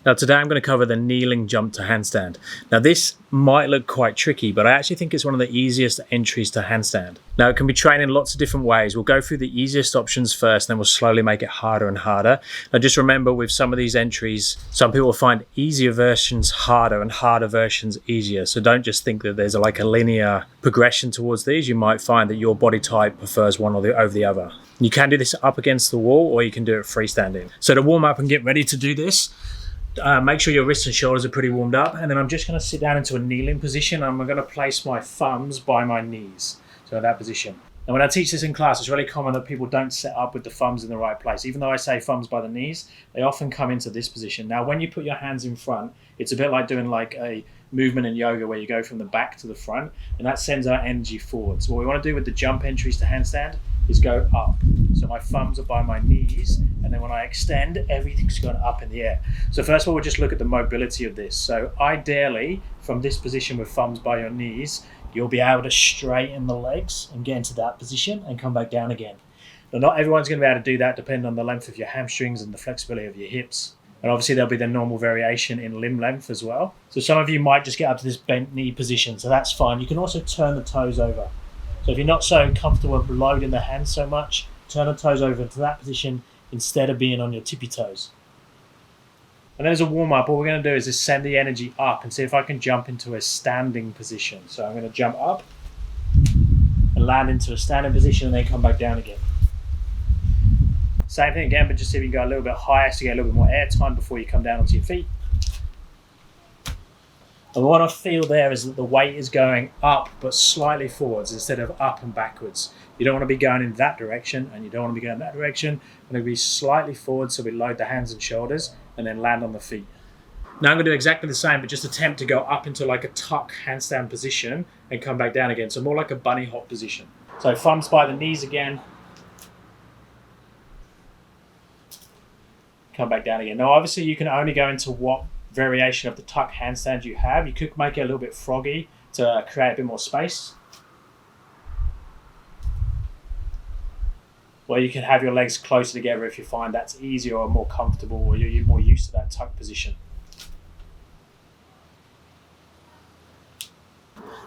Now today I'm going to cover the kneeling jump to handstand. Now this might look quite tricky, but I actually think it's one of the easiest entries to handstand. Now it can be trained in lots of different ways. We'll go through the easiest options first, then we'll slowly make it harder and harder. Now just remember, with some of these entries, some people will find easier versions harder and harder versions easier. So don't just think that there's like a linear progression towards these. You might find that your body type prefers one over the other. You can do this up against the wall, or you can do it freestanding. So to warm up and get ready to do this, make sure your wrists and shoulders are pretty warmed up, and then I'm just going to sit down into a kneeling position. I'm going to place my thumbs by my knees, so in that position. And when I teach this in class, it's really common that people don't set up with the thumbs in the right place. Even though I say thumbs by the knees, they often come into this position. Now, when you put your hands in front, it's a bit like doing like a movement in yoga where you go from the back to the front, and that sends our energy forward. So what we want to do with the jump entries to handstand is go up. So my thumbs are by my knees, and then when I extend, everything's going up in the air. So first of all, we'll just look at the mobility of this. So ideally, from this position with thumbs by your knees, you'll be able to straighten the legs and get into that position and come back down again. Now, not everyone's going to be able to do that depending on the length of your hamstrings and the flexibility of your hips. And obviously there'll be the normal variation in limb length as well. So some of you might just get up to this bent knee position, so that's fine. You can also turn the toes over. So if you're not so comfortable with loading the hands so much, turn the toes over into that position instead of being on your tippy toes. And then as a warm-up, what we're going to do is just send the energy up and see if I can jump into a standing position. So I'm going to jump up and land into a standing position and then come back down again. Same thing again, but just see if you can go a little bit higher so you get a little bit more air time before you come down onto your feet. And what I feel there is that the weight is going up but slightly forwards instead of up and backwards. You don't want to be going in that direction and you don't want to be going in that direction. I'm going to be slightly forward, so we load the hands and shoulders and then land on the feet. Now I'm going to do exactly the same, but just attempt to go up into like a tuck handstand position and come back down again. So more like a bunny hop position. So thumbs by the knees again. Come back down again. Now obviously you can only go into what variation of the tuck handstand you have. You could make it a little bit froggy to create a bit more space. Or you can have your legs closer together if you find that's easier or more comfortable, or you're more used to that tuck position.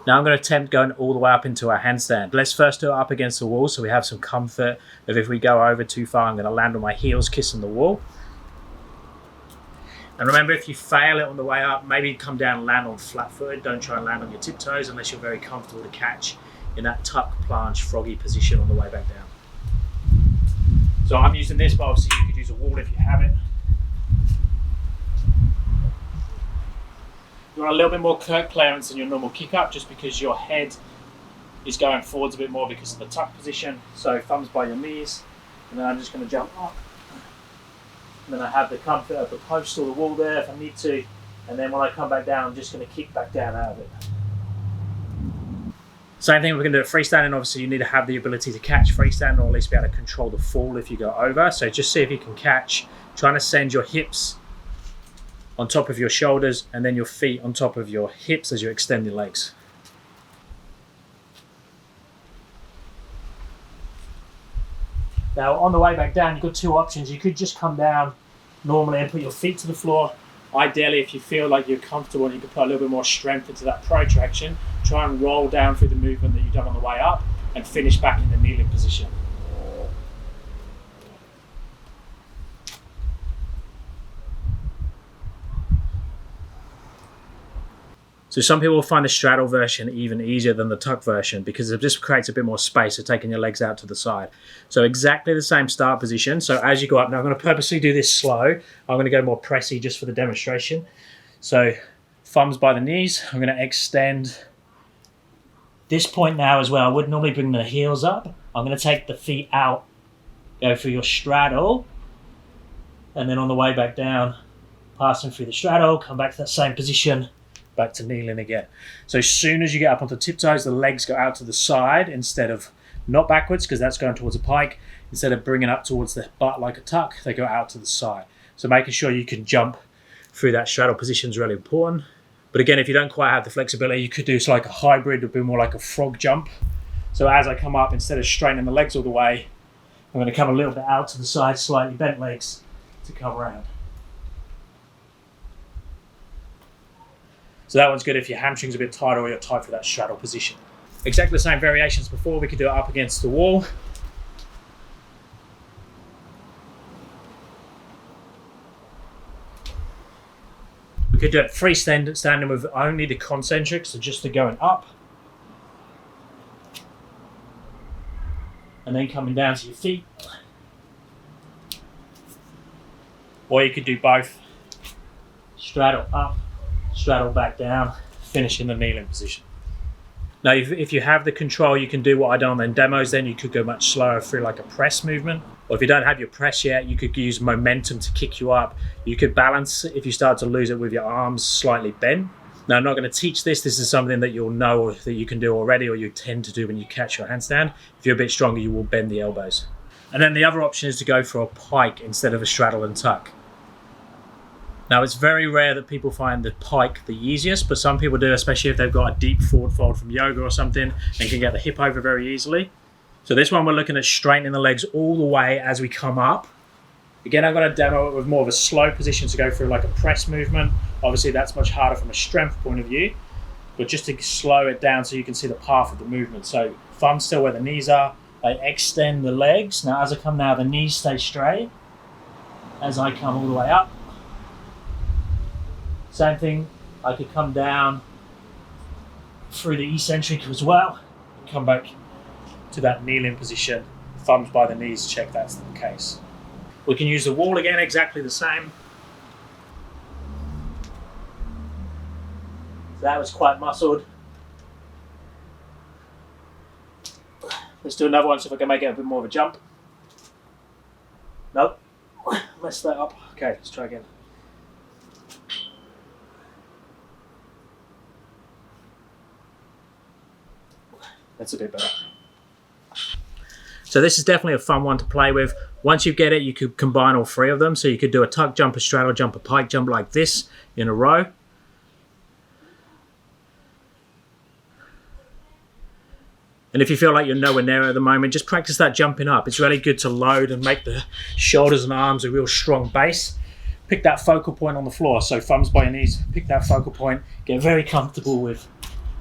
Now I'm going to attempt going all the way up into our handstand. Let's first do it up against the wall so we have some comfort of if we go over too far, I'm going to land on my heels kissing the wall. And remember, if you fail it on the way up, maybe come down and land on flat footed. Don't try and land on your tiptoes unless you're very comfortable to catch in that tuck planche froggy position on the way back down. So I'm using this, but obviously you could use a wall if you have it. You want a little bit more clearance than your normal kick up, just because your head is going forwards a bit more because of the tuck position. So thumbs by your knees, and then I'm just going to jump up. And then I have the comfort of the post or the wall there if I need to. And then when I come back down, I'm just going to kick back down out of it. Same thing, we're going to do it freestanding. Obviously, you need to have the ability to catch freestanding, or at least be able to control the fall if you go over. So just see if you can catch, trying to send your hips on top of your shoulders and then your feet on top of your hips as you extend your legs. Now on the way back down, you've got two options. You could just come down normally and put your feet to the floor. Ideally, if you feel like you're comfortable and you can put a little bit more strength into that protraction, try and roll down through the movement that you've done on the way up and finish back in the kneeling position. So some people will find the straddle version even easier than the tuck version because it just creates a bit more space for taking your legs out to the side. So exactly the same start position. So as you go up, now I'm going to purposely do this slow. I'm going to go more pressy just for the demonstration. So thumbs by the knees. I'm going to extend this point now as well. I would normally bring the heels up. I'm going to take the feet out, go for your straddle, and then on the way back down, passing through the straddle, come back to that same position, back to kneeling again. So as soon as you get up onto tiptoes, the legs go out to the side instead of not backwards, because that's going towards a pike. Instead of bringing up towards the butt like a tuck, they go out to the side. So making sure you can jump through that straddle position is really important. But again, if you don't quite have the flexibility, you could do like a hybrid, would be more like a frog jump. So as I come up, instead of straightening the legs all the way, I'm going to come a little bit out to the side, slightly bent legs to come around. So that one's good if your hamstring's a bit tight or you're tight for that straddle position. Exactly the same variations before. We could do it up against the wall. We could do it freestanding with only the concentric, so just the going up. And then coming down to your feet. Or you could do both. Straddle up, straddle back down, finish in the kneeling position. Now, if you have the control, you can do what I done in demos, then you could go much slower through like a press movement. Or if you don't have your press yet, you could use momentum to kick you up. You could balance if you start to lose it with your arms slightly bent. Now, I'm not going to teach this. This is something that you'll know or that you can do already, or you tend to do when you catch your handstand. If you're a bit stronger, you will bend the elbows. And then the other option is to go for a pike instead of a straddle and tuck. Now, it's very rare that people find the pike the easiest, but some people do, especially if they've got a deep forward fold from yoga or something and can get the hip over very easily. So this one, we're looking at straightening the legs all the way as we come up. Again, I'm going to demo it with more of a slow position to go through like a press movement. Obviously, that's much harder from a strength point of view, but just to slow it down so you can see the path of the movement. So thumbs still where the knees are. I extend the legs. Now, as I come down, the knees stay straight. As I come all the way up. Same thing, I could come down through the eccentric as well, and come back to that kneeling position, thumbs by the knees, check that's the case. We can use the wall again, exactly the same. So that was quite muscled. Let's do another one, see if I can make it a bit more of a jump. Nope, messed that up. Okay, let's try again. That's a bit better. So this is definitely a fun one to play with. Once you get it, you could combine all three of them. So you could do a tuck jump, a straddle jump, a pike jump like this in a row. And if you feel like you're nowhere near at the moment, just practice that jumping up. It's really good to load and make the shoulders and arms a real strong base. Pick that focal point on the floor. So thumbs by your knees, pick that focal point, get very comfortable with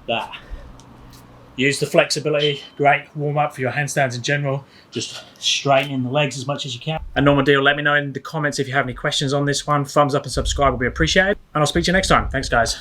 that. Use the flexibility, great warm up for your handstands in general, just straightening the legs as much as you can. A normal deal, let me know in the comments if you have any questions on this one. Thumbs up and subscribe will be appreciated. And I'll speak to you next time. Thanks guys.